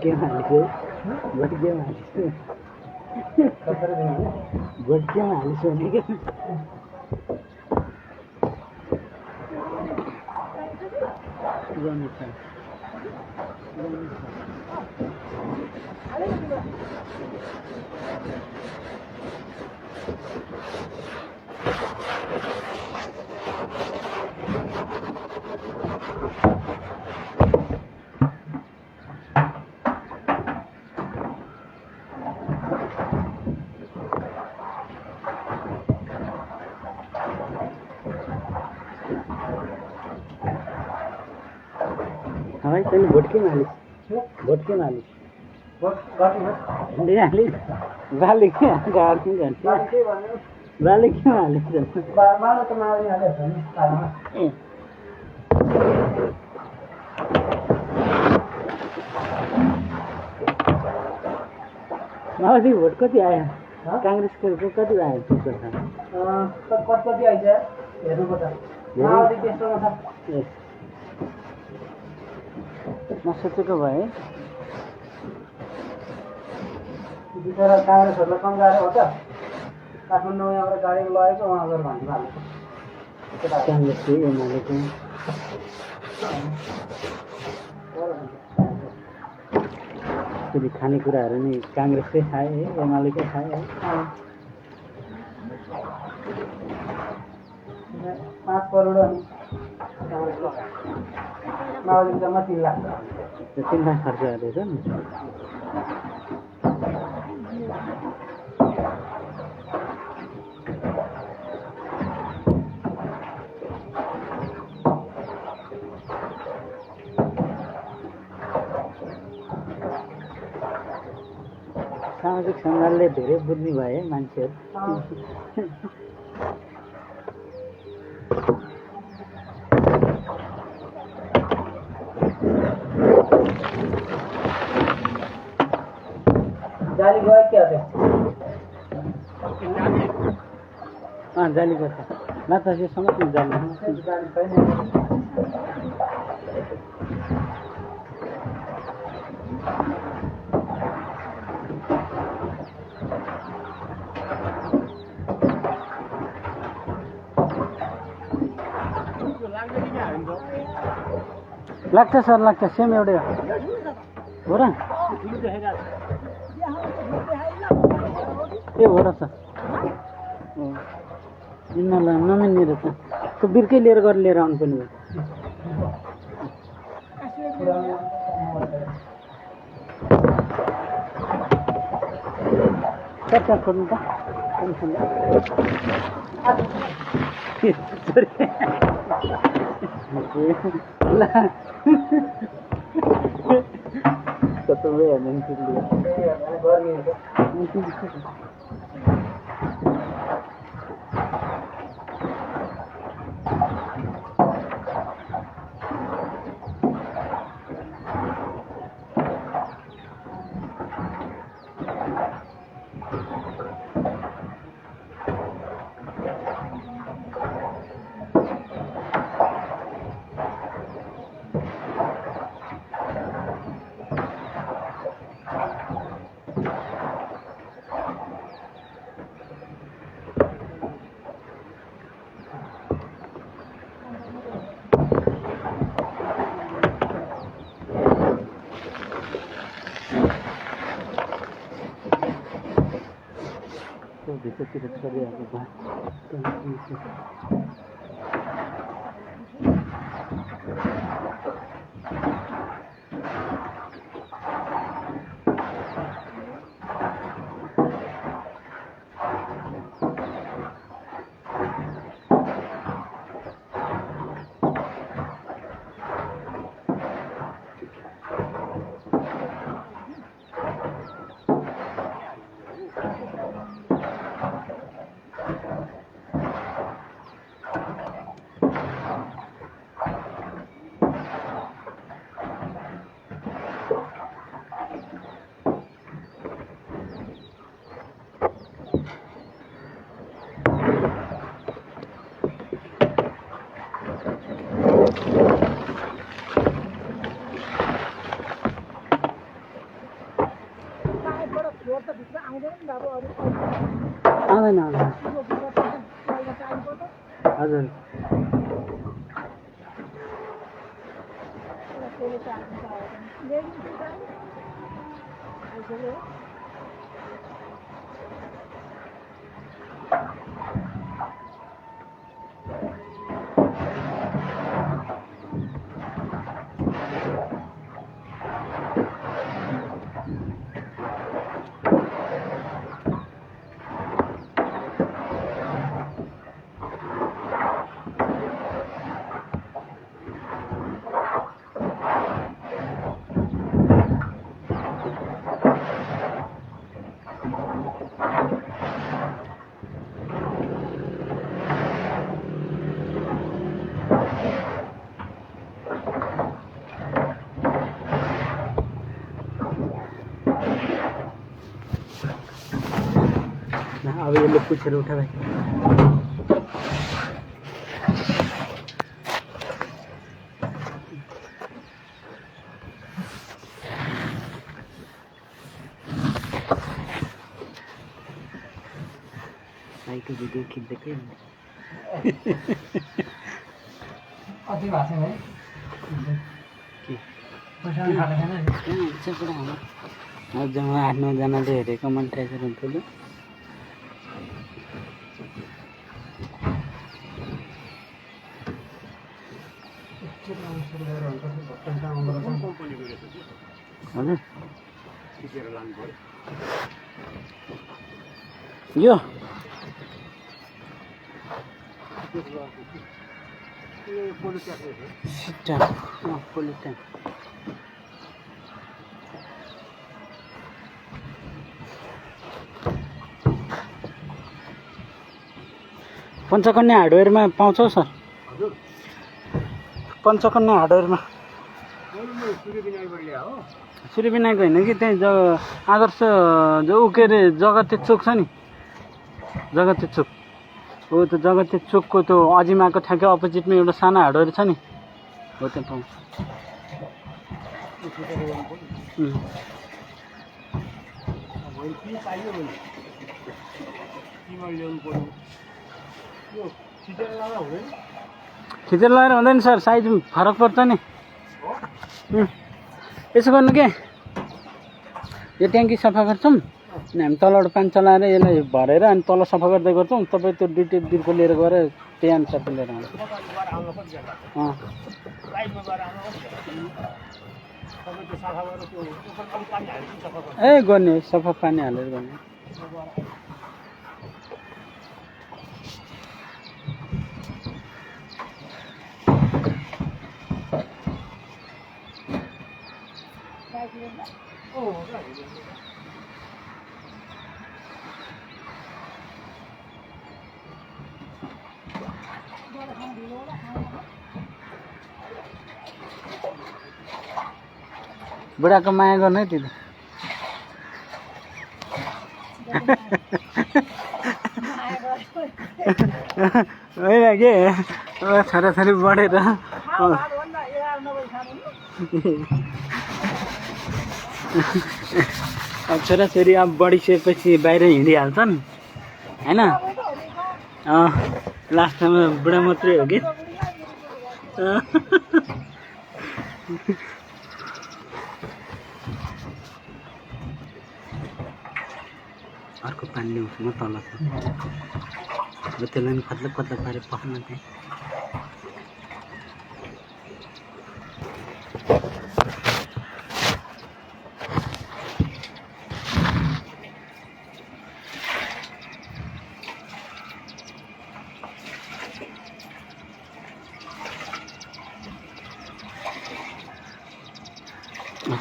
भोटके मालिस भोटके मालिस भोटके मालिस भने के भाई तैँले भोटके मालिस भोटके मालिस बाले के गाडी घन्टी बाले के मालिस माओवादी भोट कति आयो काङ्ग्रेसको कति आयो कति आइज हेर्नुपर्छ माओवादी त्यस्तोमा छ नसोचेको भए बिचरा काङ्ग्रेसहरूलाई कम गाह्रो हो त काठमाडौँ यहाँबाट गाडीमा लगेको उहाँ गएर भन्नु भएको काङ्ग्रेसको एमालेको फेरि खानेकुराहरू नि काङ्ग्रेसकै खाए है एमालेकै खाए है 5 करोड अनि माओवादी जम्मा 3 लाख 3 लाख खर्च गरेछ नि सामाजिक सञ्जालले धेरै बुझ्ने भए मान्छेहरू जाली गयो क्या थियो जाली गर्छ माताजी समस्या जाली छैन लाग्छ सर लाग्छ सेम एउटै हो र ए हो र सर नमिल्ने रहेछ त्यो बिर्कै लिएर आउनु पर्ने भयो कता खोज्नु त कता भयो भित्रतिर चलिरहेको भए हजुर अब यसले पुछेर उठा भाइ भाइको भिडियो खिच्दैकै अति भएको छैन है के पैसा पनि खाएको छैन जम्मा 8-9 जनाले हेरेको मन ट्राइजर हुन्थ्यो हजुर यो पोलिटान पञ्चकन्या हार्डवेयरमा पाउँछौ सर पञ्चकन्या हार्डवेयरमा सूर्यविनायक होइन कि त्यही आदर्श जो के अरे जगते चोक छ नि जगते चोक हो त्यो जगते चोकको त्यो अजिमाको ठ्याक्कै अपोजिटमा एउटा सानो हार्डवेयर छ नि हो त्यहाँ पाउँछ खिचेर लगाएर हुँदैन सर साइज फरक पर्छ नि यसो गर्नु के यो ट्याङ्की सफा गर्छौँ अनि हामी तलबाट पानी चलाएर यसलाई भरेर अनि तल सफा गर्दै गर्छौँ तपाईँ त्यो दुईटै बिर्को लिएर गएर त्यही अनुसारको लिएर आउँछ ए गर्ने सफा पानी हालेर गर्ने बुढाको माया गर्नु है दिदी होइन के छोराछोरी बढेर अब छोराछोरी अब बढिसकेपछि बाहिर हिँडिहाल्छन् होइन लास्टमा बुढा मात्रै हो कि अर्को पानी ल्याउँछु म तलको अब त्यसलाई कत्ला कत्ला पारेर पखाल्न त्यहाँ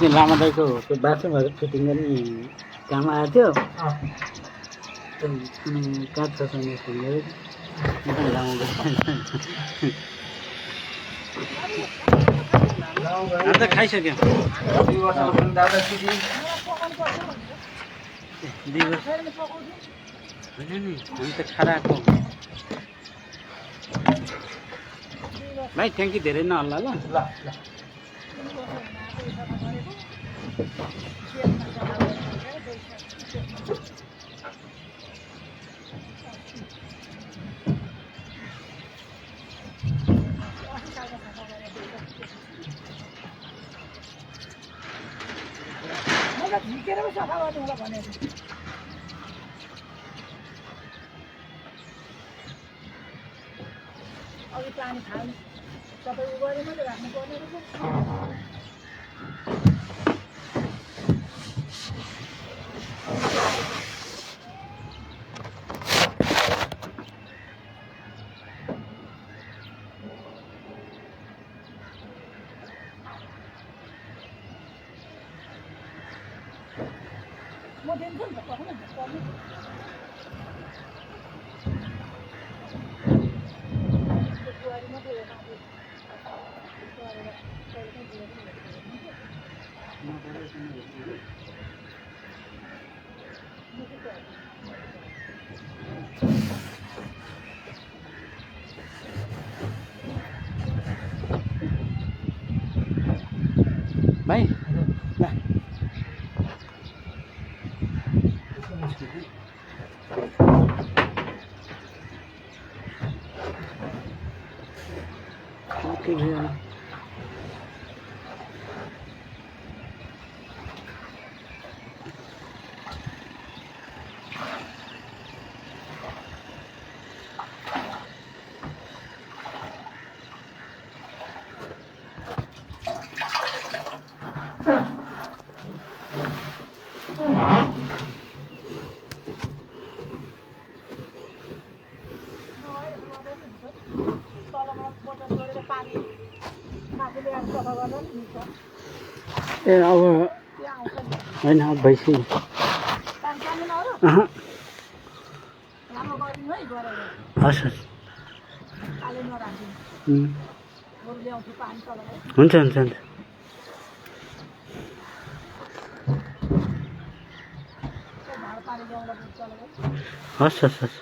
अस्ति लामा दाइको त्यो बाथरुमहरू फिटिङ गर्ने काम आएको थियो काठ छ लामा अन्त खाइसक्यो 2 वर्षको दादा सिडी दिवस होइन नि हामी त खाराको भाइ ट्याङ्की धेरै नहल्ला ल भित्केर पो सफा गर्नु होला भनेर अघि पानी खानु सबै उ गरे मात्रै राख्नु पर्ने रहेछ म दिन्छु नि त पठाउनु नि पर्ने बुहारी मात्रै हो माथि गरेर कहिलेकाहीँ दिएर भाइ ल ओके भैया ए अब होइन अब भइसक्यो हस् हस् हुन्छ हुन्छ हुन्छ हस् हस् हस्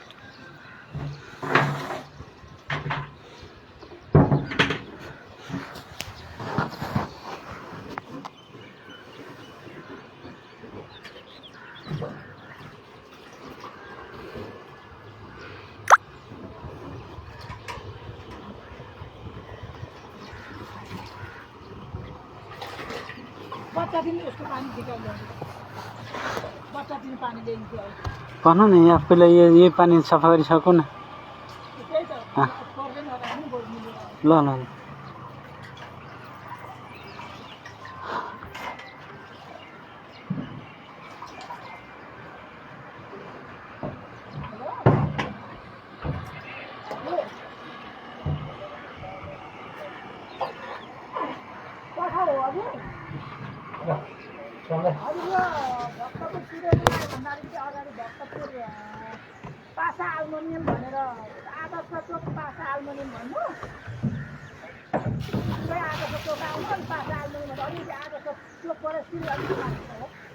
बच्चा दिन उसको पानी निकाल्नु बच्चा दिन पानी ल्याइन्छ भन्नु नि आफूलाई यही पानी सफा गरिसकु न त्यही त पर्दैन होला नि बरु मिलेर ल ल ल पठाऊ हजुर भक्तको सिरेली भन्दाखेरि चाहिँ अगाडि भक्तपुर पासा आल्मुनियम भनेर आदर्श चोक पासा आल्मुनियम भन्नु आदर्श चोक आउँछ नि पासा आल्मुनियम अलिकति आदर्श चोकबाट सिलगढी